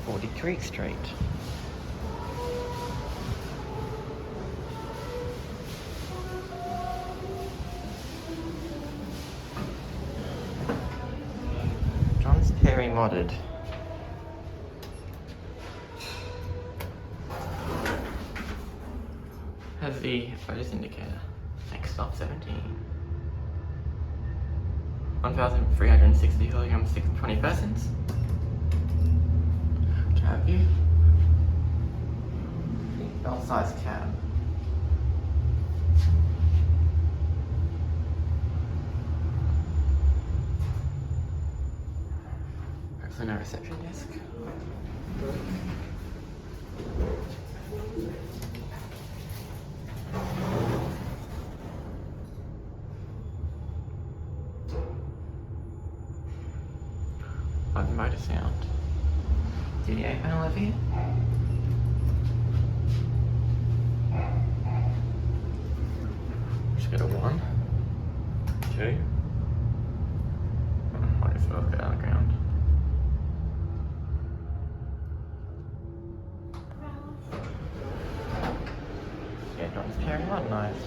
40 Creek Street. John's Terry modded. Has the Otis indicator. Next stop 17. 1,360 kilograms, 20 persons. Cab view. Bell-sized cab. Hopefully no reception desk. Like the motor sound. DDA panel over here. Just get a 1, 2. I'll just look it on the ground. Yeah, John's Terry modernized.